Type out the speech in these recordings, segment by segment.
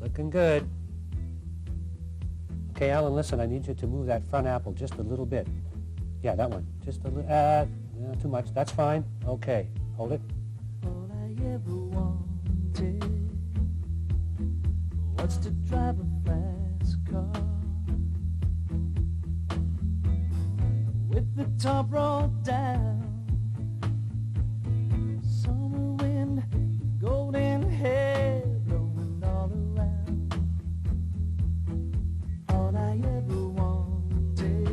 Looking good. Okay, Alan, listen, I need you to move that front apple just a little bit. Yeah, that one. Just a little, not too much. That's fine. Okay, hold it. All I ever wanted was to drive a fast car with the top rolled down, summer wind, golden hair blowing all around. All I ever wanted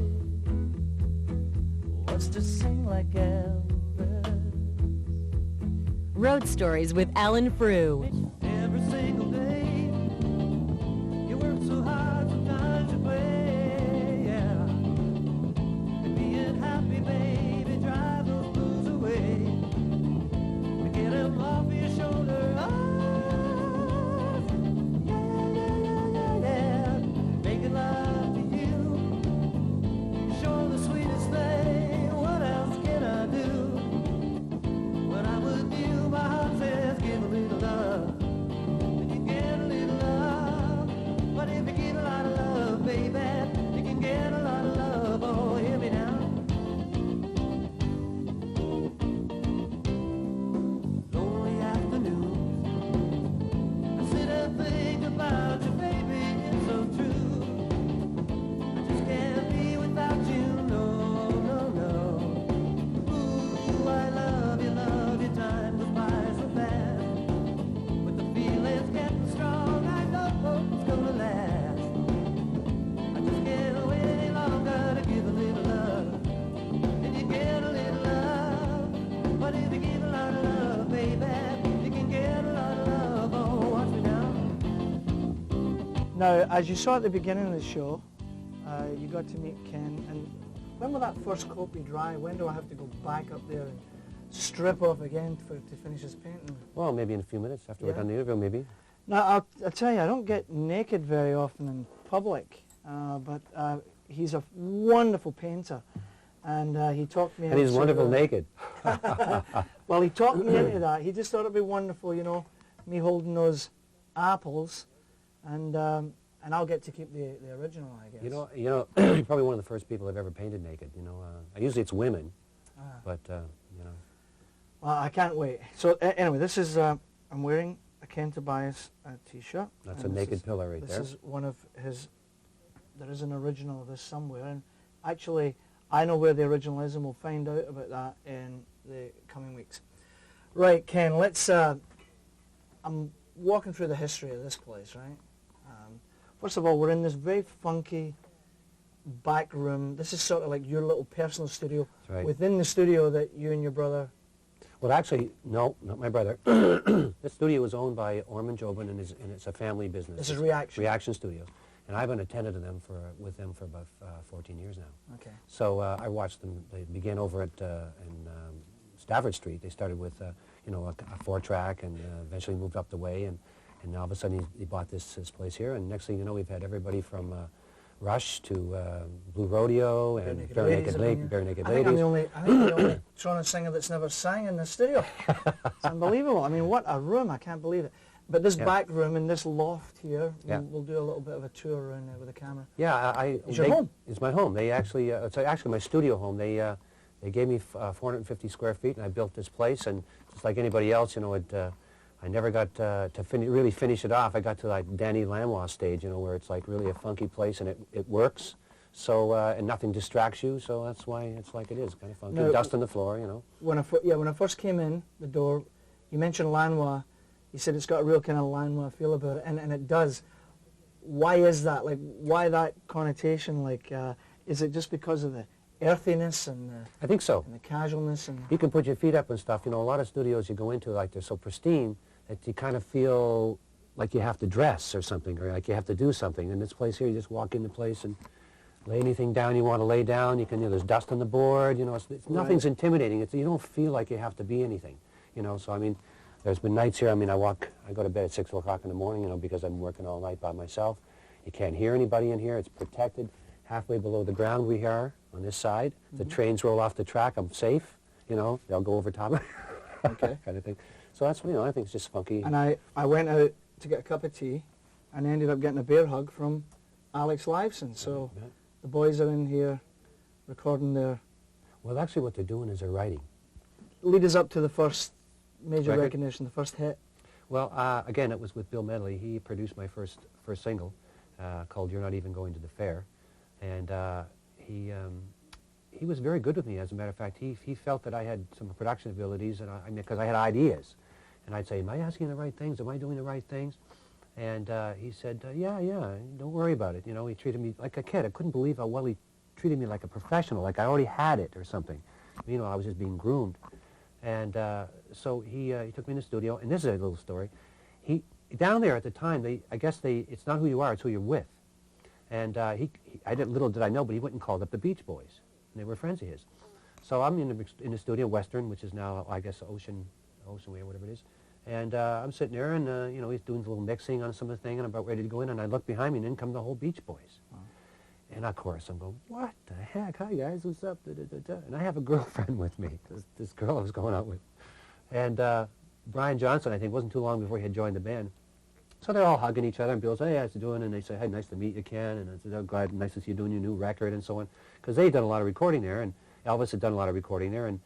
was to sing like Elvis. Road Stories with Allan Frew. Every single day, you work so hard, sometimes you play, yeah. And being happy, baby, drive those blues away. To get them off your shoulder, oh, yeah. Making love to you, sure the sweetest thing. What else can I do? When I'm with you, my heart says give a little love, and you get a little love. But if you give a lot of love, baby, you can get a lot of love. Oh, hear me now. Lonely afternoons, I sit and think about you, baby, it's so true. I just can't be without you, no, no, no. Ooh, I love you, time goes by so fast. But the feeling's getting strong, I know it's gonna last. I just can't wait any longer to give a little love. And you get a little love. But if you give a lot of love, baby, you can get a lot of love. Oh, watch me now. Now, as you saw at the beginning of the show, you got to meet Ken, and when will that first coat be dry? When do I have to go back up there and strip off again to finish his painting? Well, maybe in a few minutes after we're done the interview, maybe. Now, I'll tell you, I don't get naked very often in public, but he's a wonderful painter, and he talked me And he's into, wonderful naked. Well, he talked me into that. He just thought it'd be wonderful, you know, me holding those apples, and I'll get to keep the original, I guess. You know, you're probably one of the first people I've ever painted naked. You know, usually it's women, but you know. Well, I can't wait. So anyway, this is I'm wearing a Ken Tobias T-shirt. That's a naked pillar right there. This is one of his. There is an original of this somewhere, and actually, I know where the original is, and we'll find out about that in the coming weeks. Right, Ken. Let's. I'm walking through the history of this place, right? First of all, we're in this very funky back room. This is sort of like your little personal studio. That's right. Within the studio that you and your brother. Well, actually, no, not my brother. This studio was owned by Orman Jobin, and it's a family business. This is Reaction. Reaction Studios. And I've been a tenant of them with them for about 14 years now. Okay. So I watched them. They began over at in Stafford Street. They started with you know, a 4-track, and eventually moved up the way, and all of a sudden he bought this place here. And next thing you know, we've had everybody from Rush to Blue Rodeo and Bare Naked Ladies. I think I'm the only Toronto singer that's never sang in the studio. It's unbelievable. I mean, what a room. I can't believe it. But this back room and this loft here, we'll do a little bit of a tour around there with a camera. Yeah, It's your home? It's my home. They actually, it's actually my studio home. They gave me 450 square feet, and I built this place. And just like anybody else, you know, I never got to really finish it off. I got to like Danny Lanois stage, you know, where it's like really a funky place, and it works. So and nothing distracts you. So that's why it's like it is, kind of funky. Now, dust on the floor, you know. When I first came in the door, you mentioned Lanois. You said it's got a real kind of Lanois feel about it, and it does. Why is that? Like, why that connotation? Like, is it just because of the earthiness and I think so. And the casualness? And you can put your feet up and stuff. You know, a lot of studios you go into, like, they're so pristine that you kind of feel like you have to dress or something, or like you have to do something. In this place here, you just walk into the place and lay anything down you want to lay down. You can, you know, there's dust on the board. You know, nothing's intimidating. You don't feel like you have to be anything. You know, so I mean, there's been nights here. I mean, I go to bed at 6 o'clock in the morning. You know, because I'm working all night by myself. You can't hear anybody in here. It's protected. Halfway below the ground we are on this side. The trains roll off the track. I'm safe. You know, they'll go over top. Okay. Kind of thing. So that's, you know, I think it's just funky. And I went out to get a cup of tea, and ended up getting a bear hug from Alex Lifeson. So Yeah. the boys are in here recording their... Well, actually what they're doing is they're writing. Lead us up to the first major Record? recognition, the first hit. Well, again, it was with Bill Medley. He produced my first single called "You're Not Even Going to the Fair," and he was very good with me. As a matter of fact, he felt that I had some production abilities, and I mean, because I had ideas, and I'd say, "Am I asking the right things? Am I doing the right things?" And he said, "Yeah, don't worry about it." You know, he treated me like a kid. I couldn't believe how well he treated me like a professional, like I already had it or something. You know, I was just being groomed. And so he took me in the studio, and this is a little story. Down there at the time, it's not who you are, it's who you're with. And little did I know, but he went and called up the Beach Boys, and they were friends of his. So I'm in the studio, Western, which is now, I guess, Ocean Way or whatever it is. And I'm sitting there, and you know, he's doing a little mixing on some of the thing, and I'm about ready to go in, and I look behind me, and in come the whole Beach Boys. Wow. And of course, I'm going, what the heck? Hi, guys, what's up? Da, da, da, da. And I have a girlfriend with me, this girl I was going out with. And Brian Johnson, I think, wasn't too long before he had joined the band. So they're all hugging each other, and Bill said, hey, how's you doing? And they say, hey, nice to meet you, Ken. And I said, oh, glad, nice to see you doing your new record, and so on. Because they'd done a lot of recording there, and Elvis had done a lot of recording there, and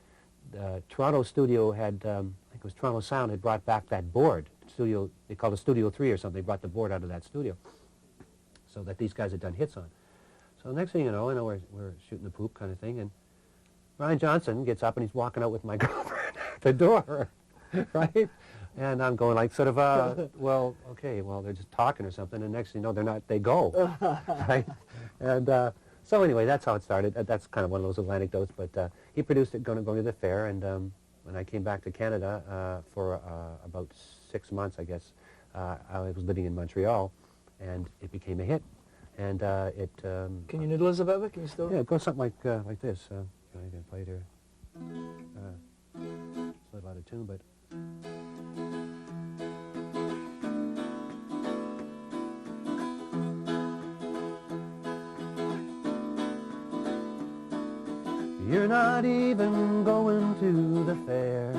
Toronto studio had, I think it was Toronto Sound, had brought back that board. Studio, they called it Studio 3 or something. They brought the board out of that studio so that these guys had done hits on. So the next thing you know, we're shooting the poop kind of thing, and Brian Johnson gets up and he's walking out with my girlfriend at the door, right? And I'm going like sort of, well, okay, well, they're just talking or something, and next thing you know, they're not, they go, right? And so anyway, that's how it started. That's kind of one of those little anecdotes, but he produced it going to the fair, and when I came back to Canada for about 6 months, I guess, I was living in Montreal, and it became a hit. And Can you noodle us a bit of it? Can you still? Yeah, it goes something like this. I can play it here. It's a little out of tune, but. You're not even going to the fair.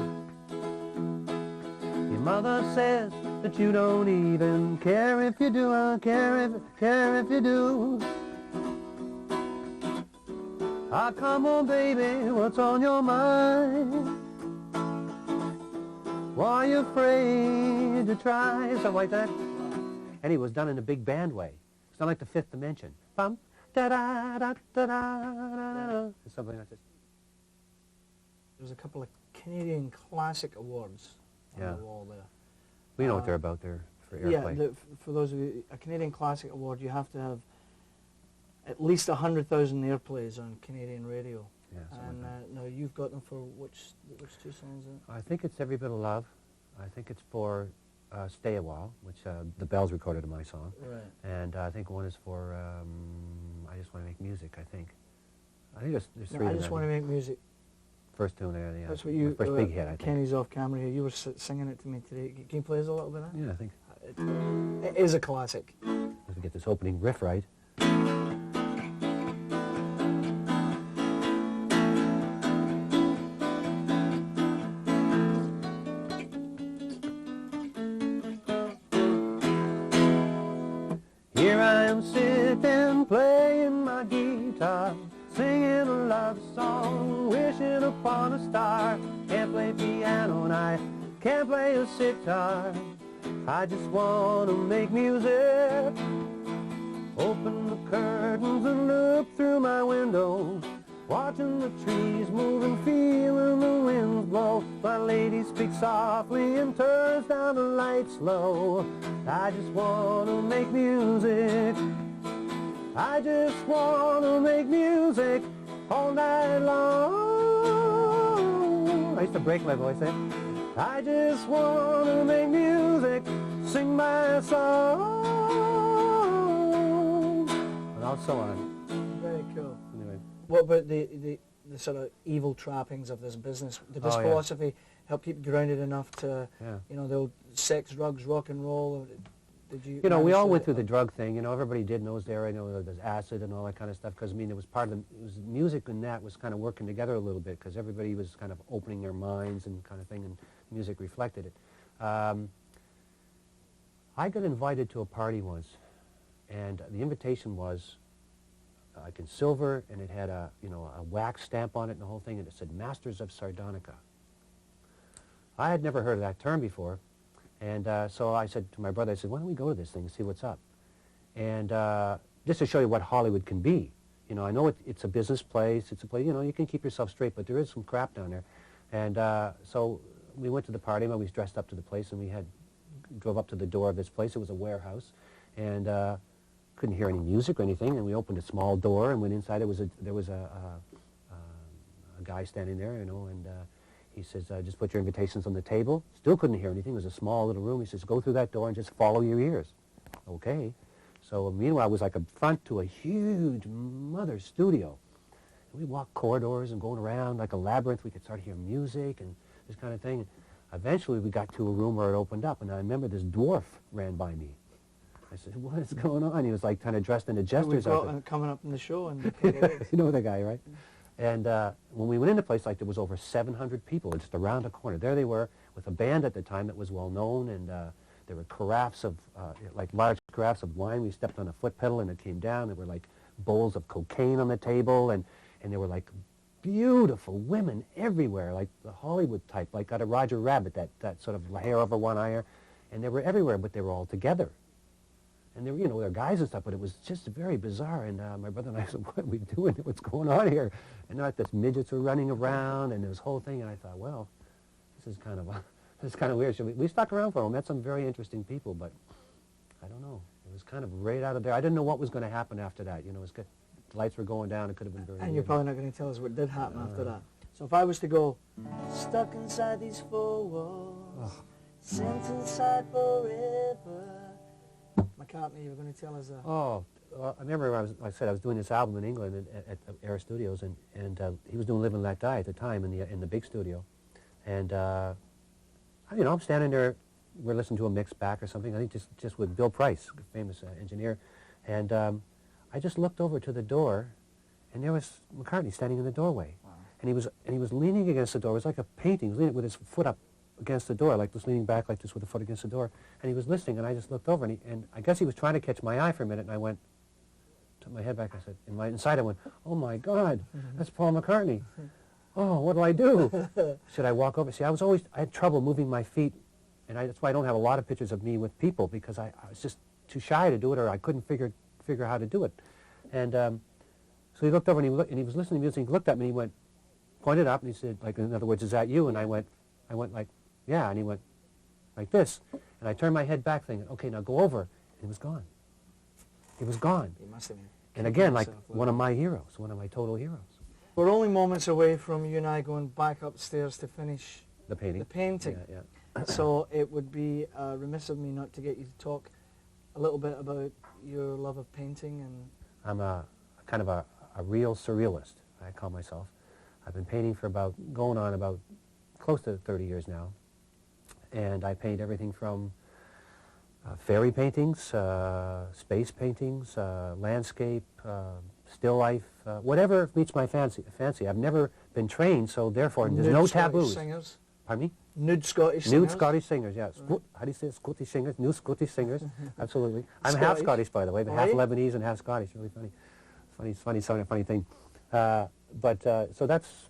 Your mother says that you don't even care if you do. I care if you do. Ah, come on, baby, what's on your mind? Why you afraid to try? Something like that. And he was done in a big band way. It's not like the Fifth Dimension. Bum, da da da da da da. Something like this. There's a couple of Canadian Classic Awards on Yeah. the wall there. We know what they're about. They're for airplay. Yeah, for those of you, a Canadian Classic Award, you have to have at least 100,000 airplays on Canadian radio. Yeah, something And like that. no, you've got them for which two songs? I think it's Every Bit of Love. I think it's for Stay a While, which the Bells recorded in my song. Right. And I think one is for I Just Want to Make Music, I think. I think there's three No, I of Just them. Want to Make Music. First tune there, yeah. That's what you. First big hit, I think. Kenny's off camera here. You were singing it to me today. Can you play us a little bit of that? Yeah, I think. It is a classic. If we get this opening riff right. Here I am sitting, playing my guitar, singing a love song, wishing upon a star. Can't play piano and I can't play a sitar. I just want to make music. Open the curtains and look through my window, watching the trees move and feeling the winds blow. My lady speaks softly and turns down the lights low. I just want to make music. I just want to make music all night long. I used to break my voice there. I just want to make music, sing my song, and all so on. Very cool. Anyway. What about the sort of evil trappings of this business? Did this Oh, yeah. philosophy help keep you grounded enough to, Yeah. you know, the old sex, drugs, rock and roll? Or did you? You know, we manage all to- went through the drug thing. You know, everybody did in those there. I know there's acid and all that kind of stuff. Because I mean, it was part of the music, and that was kind of working together a little bit because everybody was kind of opening their minds and kind of thing, and music reflected it. I got invited to a party once, and the invitation was like in silver, and it had a, you know, a wax stamp on it and the whole thing, and it said Masters of Sardonica. I had never heard of that term before, and so I said to my brother, I said, why don't we go to this thing and see what's up? And just to show you what Hollywood can be. You know, I know it's a business place, it's a place, you know, you can keep yourself straight, but there is some crap down there. And so we went to the party, and we was dressed up to the place, and we drove up to the door of this place. It was a warehouse, and couldn't hear any music or anything, and we opened a small door and went inside. There was a guy standing there, you know, and he says, just put your invitations on the table. Still couldn't hear anything. It was a small little room. He says, go through that door and just follow your ears. Okay. So meanwhile, it was like a front to a huge mother studio. And we walked corridors and going around like a labyrinth. We could start hearing music and this kind of thing. And eventually, we got to a room where it opened up, and I remember this dwarf ran by me. I said, what is going on? He was like kind of dressed in a jester's outfit. Coming up in the show. And you know the guy, right? And when we went into the place, like there was over 700 people just around the corner. There they were with a band at the time that was well known, and there were carafes of, like large carafes of wine. We stepped on a foot pedal and it came down. There were like bowls of cocaine on the table, and there were like beautiful women everywhere, like the Hollywood type, like out of Roger Rabbit, that sort of hair over one eye. And they were everywhere, but they were all together. And they were, you know, they're guys and stuff, but it was just very bizarre. And my brother and I said, what are we doing? What's going on here? And like this midgets were running around and this whole thing. And I thought, well, this is kind of weird. So we stuck around for a while, met some very interesting people, but I don't know. It was kind of right out of there. I didn't know what was going to happen after that. You know, it was good. The lights were going down. It could have been very And weird. you're probably not going to tell us what did happen after that. So if I was to go, stuck inside these four walls, sent inside forever. McCartney, you were going to tell us that. Oh, I remember I said I was doing this album in England at Air Studios, and he was doing Live and Let Die at the time in the big studio. And, you know, I'm standing there, we're listening to a mix back or something, I think just with Bill Price, a famous engineer. And I just looked over to the door, and there was McCartney standing in the doorway. Wow. And he was leaning against the door. It was like a painting. He was leaning with his foot up against the door, like just leaning back like this with a foot against the door. And he was listening, and I just looked over, and I guess he was trying to catch my eye for a minute, and I went, took my head back, I said, inside I went, oh my God, that's Paul McCartney. Oh, what do I do? Should I walk over? See, I had trouble moving my feet, and that's why I don't have a lot of pictures of me with people, because I was just too shy to do it, or I couldn't figure out how to do it. And so he looked over, and he was listening to music, he looked at me, and he went, pointed up, and he said, like, in other words, is that you? And I went like, yeah, and he went like this. And I turned my head back thinking, okay, now go over. And he was gone. He was gone. He must have been. And again, like one of my heroes, one of my total heroes. We're only moments away from you and I going back upstairs to finish The painting. the painting. Yeah. So it would be remiss of me not to get you to talk a little bit about your love of painting. And I'm a kind of a real surrealist, I call myself. I've been painting for going on about close to 30 years now. And I paint everything from fairy paintings, space paintings, landscape, still life, whatever meets my fancy. I've never been trained, so therefore there's no taboos. Singers. Pardon me? Nude Scottish singers. Nude Scottish singers, yeah. How do you say it? Scottish singers? Nude Scottish singers? Absolutely. I'm half Scottish, by the way, but half Lebanese and half Scottish. Really funny. Funny thing. So that's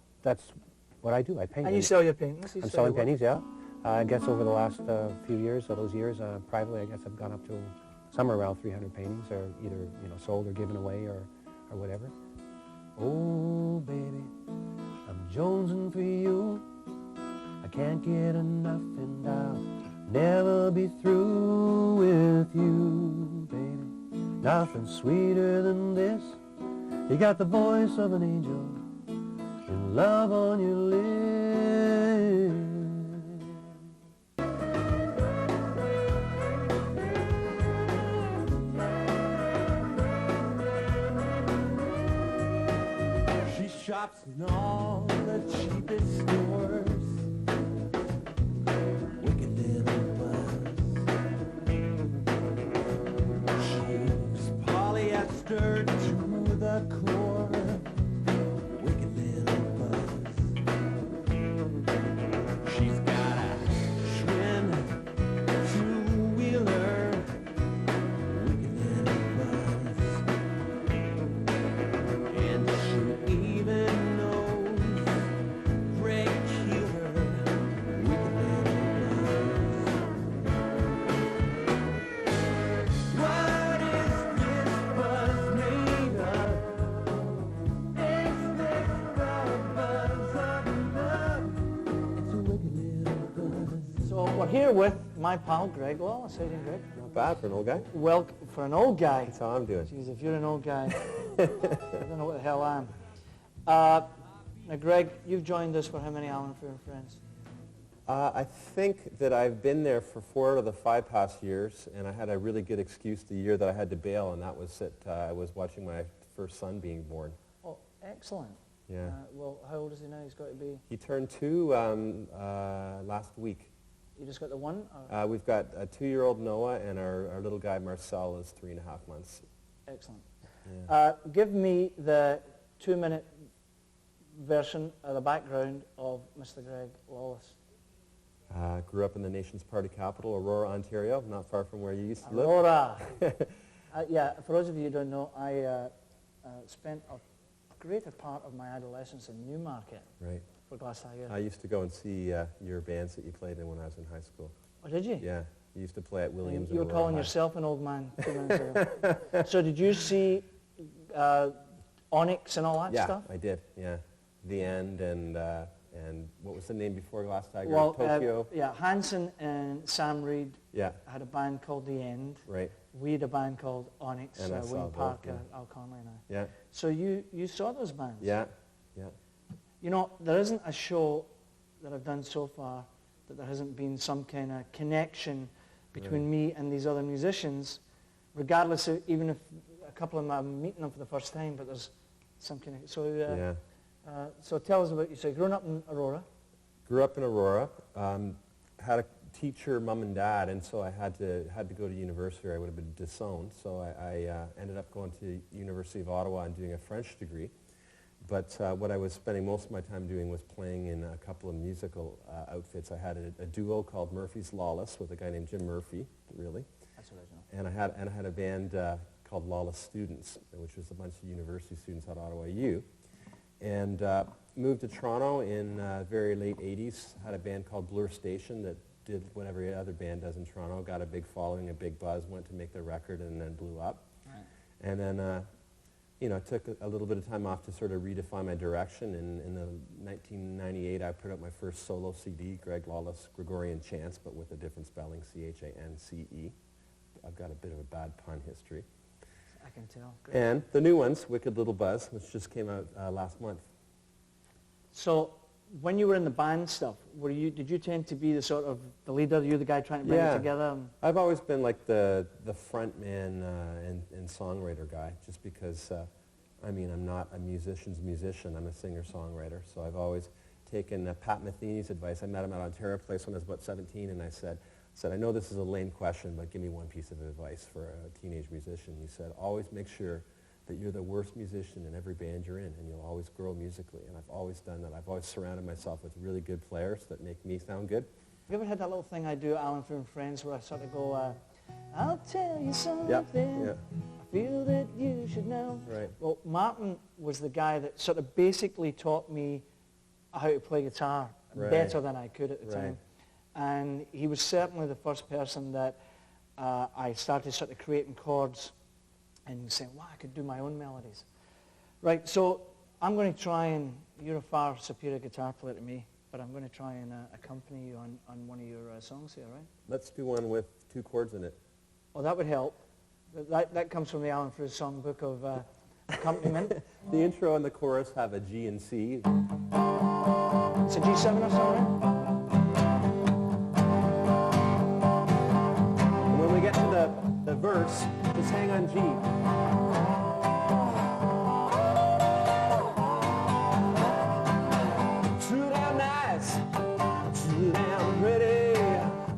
what I do. I paint. And you sell your paintings? I'm selling paintings, yeah. I guess over the last few years, those years, privately, I guess I've gone up to somewhere around 300 paintings, or either sold or given away or whatever. Oh, baby, I'm jonesing for you. I can't get enough, and I'll never be through with you, baby. Nothing sweeter than this. You got the voice of an angel and love on your lips. Shops in all the cheapest stores. Wicked little buzz. She's polyester to the core. Wicked little buzz. She's got a trim two-wheeler So we're here with my pal Greg Lawless. How you doing, Greg? Not bad for an old guy. Well, for an old guy. That's how I'm doing. Jeez, if you're an old guy, I don't know what the hell I am. Now, Greg, you've joined us for how many Allan Frew and Friends? I think that I've been there for 4 out of the 5 past years, and I had a really good excuse the year that I had to bail, and that was that I was watching my first son being born. Oh, excellent. Yeah. Well, how old is he now? He's got to be... He turned 2 last week. You just got the one? Or? We've got a 2-year-old Noah, and our little guy Marcel is 3.5 months. Excellent. Yeah. Give me the 2-minute version of the background of Mr. Greg Lawless. Grew up in the nation's party capital, Aurora, Ontario, not far from where you used to live. Aurora. Yeah, for those of you who don't know, I spent a greater part of my adolescence in Newmarket Right. for Glasgow. I used to go and see your bands that you played in when I was in high school. Oh, did you? Yeah, you used to play at Williams. You were and calling Aurora High. yourself an old man 2 minutes ago. So did you see Onyx and all that stuff? Yeah, I did, yeah. The End and what was the name before Glass Tiger? Well, Tokyo? yeah, Hanson and Sam Reed Yeah, had a band called The End. right, We had a band called Onyx, And I saw Wayne both, Parker, yeah. Al Conley and I. yeah, So you saw those bands? yeah, yeah. You know, there isn't a show that I've done so far that there hasn't been some kind of connection between me and these other musicians, regardless of, even if a couple of them I'm meeting them for the first time, but there's some connection. So, Yeah. So tell us about you. So you grown up in Aurora? Grew up in Aurora, had a teacher, mom and dad, and so I had to go to university or I would have been disowned. So I ended up going to University of Ottawa and doing a French degree. But what I was spending most of my time doing was playing in a couple of musical outfits. I had a duo called Murphy's Lawless with a guy named Jim Murphy, really. That's original. And I had a band called Lawless Students, which was a bunch of university students at Ottawa U. And moved to Toronto in very late 80s, had a band called Blur Station that did what every other band does in Toronto, got a big following, a big buzz, went to make their record and then blew up. Right. And then, you know, took a little bit of time off to sort of redefine my direction. And in 1998, I put out my first solo CD, Greg Lawless Gregorian Chants, but with a different spelling, C-H-A-N-C-E. I've got a bit of a bad pun history. I can tell. Great. And the new ones, Wicked Little Buzz, which just came out last month. So when you were in the band stuff, did you tend to be the sort of the leader, you're the guy trying to bring it together? I've always been like the front man and songwriter guy, just because, I mean, I'm not a musician's musician, I'm a singer-songwriter. So I've always taken Pat Metheny's advice. I met him at Ontario Place when I was about 17, and I said, I know this is a lame question, but give me one piece of advice for a teenage musician. He said, always make sure that you're the worst musician in every band you're in, and you'll always grow musically. And I've always done that. I've always surrounded myself with really good players that make me sound good. Have you ever had that little thing I do at Allan Frew and Friends where I sort of go, I'll tell you something Yeah. I feel that you should know. Right. Well, Martin was the guy that sort of basically taught me how to play guitar better than I could at the time. And he was certainly the first person that I started sort of creating chords and saying, wow, I could do my own melodies. Right, so I'm going to try and, you're a far superior guitar player to me, but I'm going to try and accompany you on one of your songs here, right? Let's do one with 2 chords in it. Oh, that would help. That comes from the Allan Frew songbook of accompaniment. The intro and the chorus have a G and C. It's a G7 or something, right? And when we get to the verse, just hang on G. Too damn nice, too damn pretty,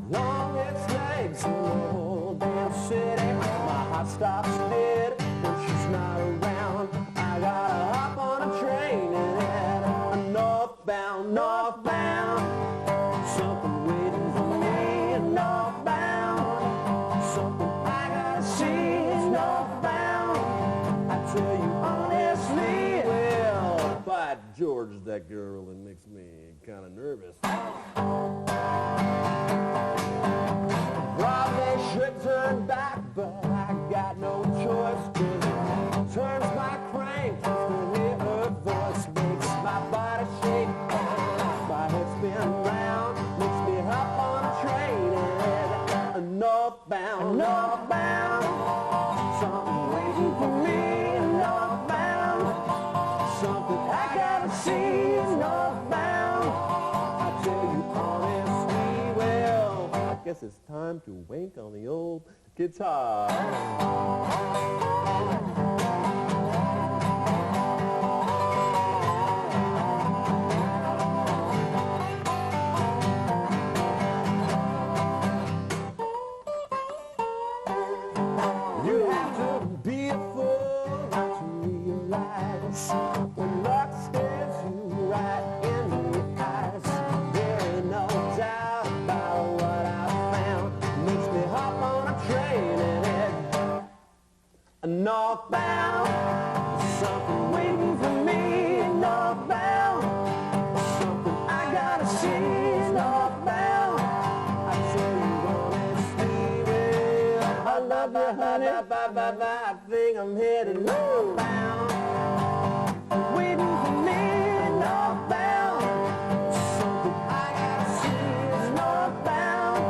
longest legs in the whole damn city. My heart stops dead when she's not around. I gotta hop on a train and head northbound, northbound. Something waiting for me northbound. Something I gotta see is northbound. I tell you honestly, well, by George, that girl, it makes me kind of nervous. Probably should turn back, but I got no choice, 'cause it turns my crank just to hear her voice. Makes my body shake, my head spin round, makes me hop on a train. northbound, northbound. Something waiting for me, northbound. Something I gotta see, northbound. I tell you honestly, well, I guess it's time to wink on the old guitar. You have to be a fool not to realize when luck stares you right in the eyes. There ain't no doubt about what I found. Makes me hop on a train and head northbound. Something waiting for me, northbound. Something I gotta see, northbound. I tell you honestly, well, I love you, honey. I think I'm headed northbound. Waiting for me, northbound. Something I gotta see is northbound.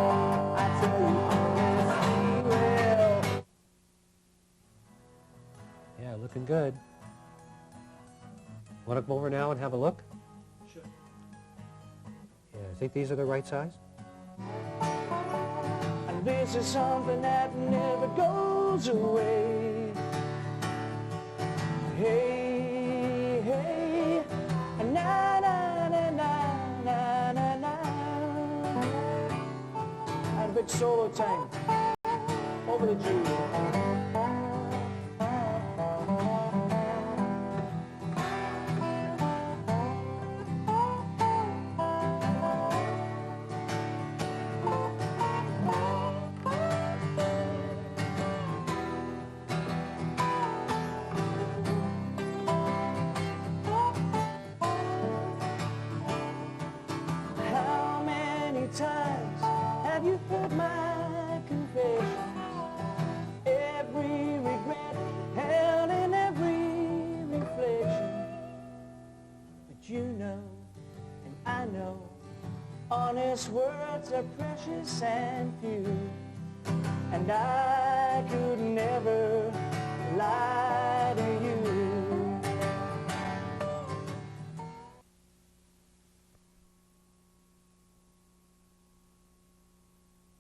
I tell you honestly, well. Yeah, looking good. Want to come over now and have a look? Sure. Yeah, I think these are the right size. And this is something that never goes away. Hey, hey, na na na na na na na. And a big solo time. Over the G. How many times have you heard my confession? Every regret held in every reflection. But you know, and I know, honest words are precious and few. And I can